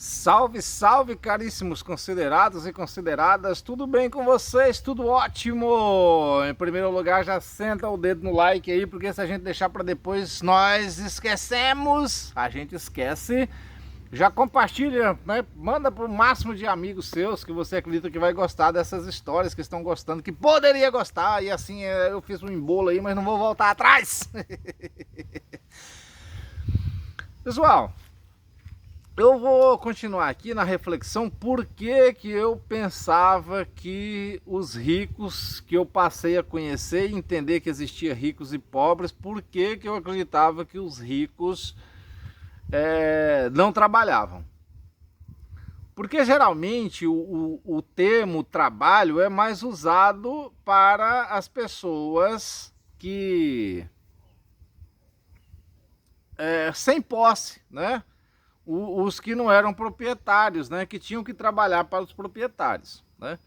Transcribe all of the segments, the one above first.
Salve, salve, caríssimos considerados e consideradas, tudo bem com vocês? Tudo ótimo! Em primeiro lugar, já senta o dedo no like aí, porque se a gente deixar para depois, nós esquecemos, a gente esquece. Já compartilha, né? Manda para o máximo de amigos seus que você acredita que vai gostar dessas histórias, que estão gostando, que poderia gostar, e assim eu fiz um embolo aí, mas não vou voltar atrás. Pessoal, eu vou continuar aqui na reflexão por que eu pensava que os ricos, que eu passei a conhecer e entender que existia ricos e pobres, por que eu acreditava que os ricos não trabalhavam. Porque geralmente o termo trabalho é mais usado para as pessoas que sem posse, né? Os que não eram proprietários, né, que tinham que trabalhar para os proprietários, né?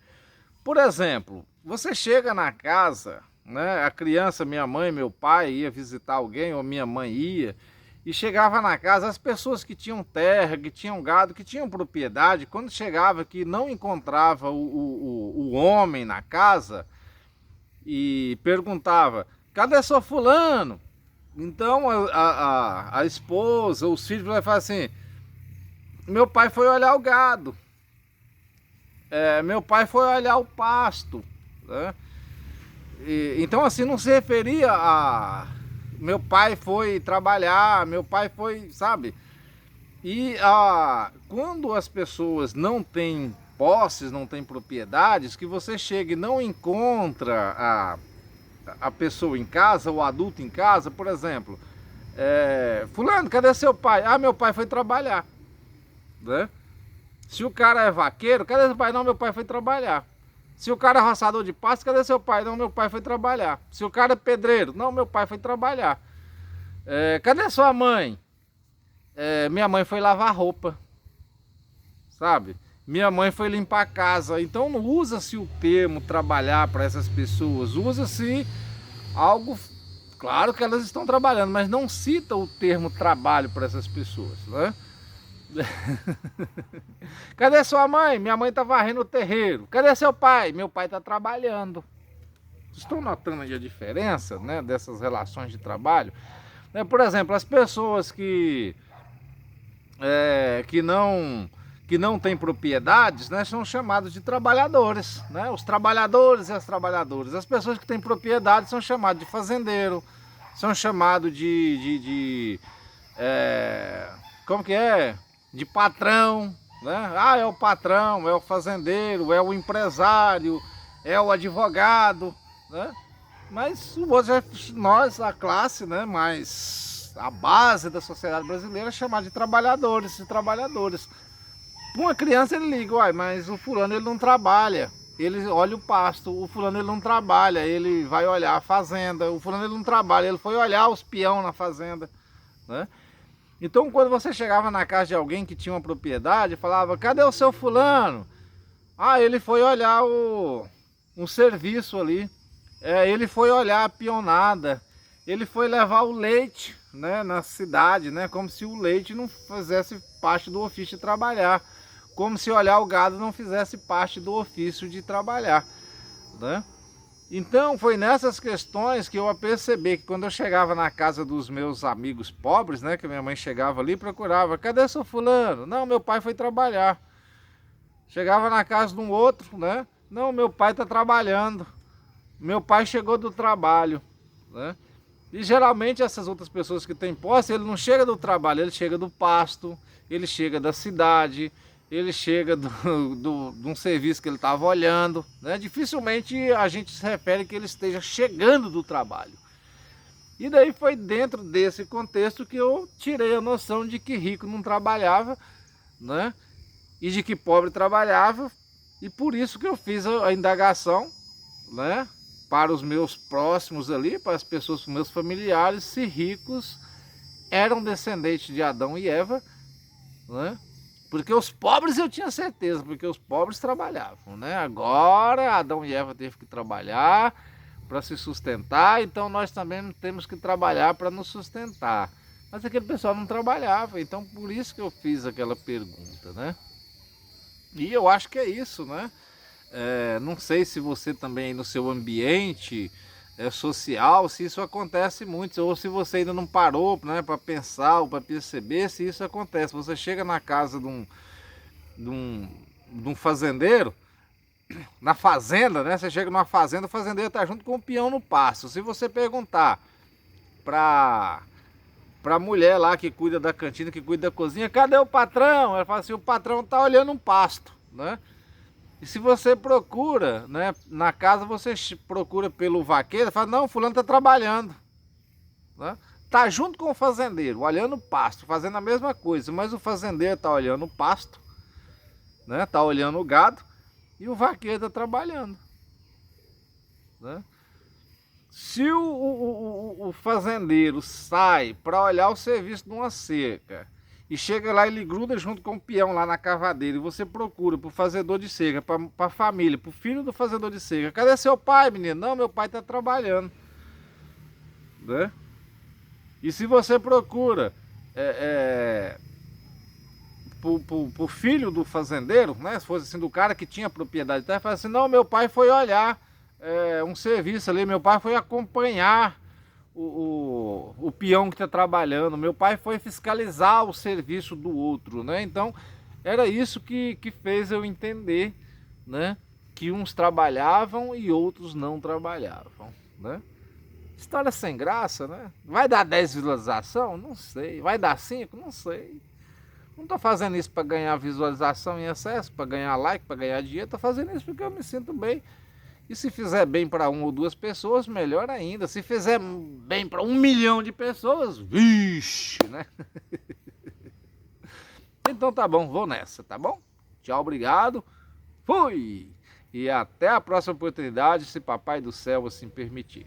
Por exemplo, você chega na casa, né, a criança, minha mãe, meu pai ia visitar alguém, ou minha mãe ia, e chegava na casa, as pessoas que tinham terra, que tinham gado, que tinham propriedade, quando chegava que não encontrava o homem na casa, e perguntava, cadê seu fulano? Então a esposa, os filhos vai falar assim, meu pai foi olhar o gado, meu pai foi olhar o pasto, né? Então assim, não se referia a meu pai foi trabalhar, meu pai foi, sabe? E quando as pessoas não têm posses, não têm propriedades, que você chega e não encontra a pessoa em casa, o adulto em casa, por exemplo, fulano, cadê seu pai? Ah, meu pai foi trabalhar, né? Se o cara é vaqueiro, cadê seu pai? Não, meu pai foi trabalhar. Se o cara é roçador de pasto, cadê seu pai? Não, meu pai foi trabalhar. Se o cara é pedreiro, não, meu pai foi trabalhar. Cadê sua mãe? Minha mãe foi lavar roupa, sabe? Minha mãe foi limpar a casa. Então não usa-se o termo trabalhar para essas pessoas, usa-se algo, claro que elas estão trabalhando, mas não cita o termo trabalho para essas pessoas, né? Cadê sua mãe? Minha mãe tá varrendo o terreiro. Cadê seu pai? Meu pai tá trabalhando. Estão notando aí a diferença, né, dessas relações de trabalho? Por exemplo, as pessoas que não têm propriedades, né, são chamados de trabalhadores, né? Os trabalhadores e as trabalhadoras. As pessoas que têm propriedade são chamadas de fazendeiro, são chamados como que é? De patrão, né? Ah, é o patrão, é o fazendeiro, é o empresário, é o advogado, né? Mas nós, a classe, né, mais a base da sociedade brasileira é chamar de trabalhadores e trabalhadoras. Uma criança ele liga, uai, mas o fulano ele não trabalha, ele olha o pasto, o fulano ele não trabalha, ele vai olhar a fazenda, o fulano ele não trabalha, ele foi olhar os peão na fazenda, né? Então quando você chegava na casa de alguém que tinha uma propriedade, falava, cadê o seu fulano? Ah, ele foi olhar um serviço ali, ele foi olhar a peonada, ele foi levar o leite, né, na cidade, né, como se o leite não fizesse parte do ofício de trabalhar, como se olhar o gado não fizesse parte do ofício de trabalhar, né? Então foi nessas questões que eu percebi que quando eu chegava na casa dos meus amigos pobres, né, que minha mãe chegava ali e procurava, cadê seu fulano? Não, meu pai foi trabalhar. Chegava na casa de um outro, né? Não, meu pai está trabalhando. Meu pai chegou do trabalho, né? E geralmente essas outras pessoas que têm posse, ele não chega do trabalho, ele chega do pasto, ele chega da cidade, ele chega de um serviço que ele estava olhando, né? Dificilmente a gente se refere que ele esteja chegando do trabalho. E daí foi dentro desse contexto que eu tirei a noção de que rico não trabalhava, né? E de que pobre trabalhava, e por isso que eu fiz a indagação, né, para os meus próximos ali, para as pessoas, meus familiares, se ricos eram descendentes de Adão e Eva, né? Porque os pobres eu tinha certeza, porque os pobres trabalhavam, né? Agora Adão e Eva teve que trabalhar para se sustentar, então nós também temos que trabalhar para nos sustentar. Mas aquele pessoal não trabalhava, então por isso que eu fiz aquela pergunta, né? E eu acho que é isso, né? Não sei se você também no seu ambiente social, se isso acontece muito, ou se você ainda não parou, né, para pensar ou para perceber se isso acontece. Você chega na casa de um fazendeiro, na fazenda, né? Você chega numa fazenda, o fazendeiro está junto com o peão no pasto. Se você perguntar para a mulher lá que cuida da cantina, que cuida da cozinha, cadê o patrão? Ela fala assim, o patrão está olhando um pasto, né? E se você procura, né, na casa você procura pelo vaqueiro, fala, não, fulano está trabalhando, né? Tá junto com o fazendeiro, olhando o pasto, fazendo a mesma coisa, mas o fazendeiro está olhando o pasto, né? Tá olhando o gado e o vaqueiro está trabalhando, né? Se o fazendeiro sai para olhar o serviço de uma cerca e chega lá e ele gruda junto com o peão lá na cavadeira e você procura pro fazedor de cerca, para a família, pro filho do fazedor de cerca, cadê seu pai, menino? Não, meu pai está trabalhando, né? E se você procura pro filho do fazendeiro, né? Se fosse assim do cara que tinha propriedade, tá? Fala assim, não, meu pai foi olhar um serviço ali, meu pai foi acompanhar o peão que está trabalhando, meu pai foi fiscalizar o serviço do outro, né? Então era isso que fez eu entender, né, que uns trabalhavam e outros não trabalhavam, né? História sem graça, né? Vai dar 10 visualização? Não sei. Vai dar 5? Não sei. Não tô fazendo isso para ganhar visualização em excesso, para ganhar like, para ganhar dinheiro. Tô fazendo isso porque eu me sinto bem. E se fizer bem para 1 ou 2 pessoas, melhor ainda. Se fizer bem para 1 milhão de pessoas, vixe, né? Então tá bom, vou nessa, tá bom? Tchau, obrigado. Fui! E até a próxima oportunidade, se Papai do Céu assim permitir.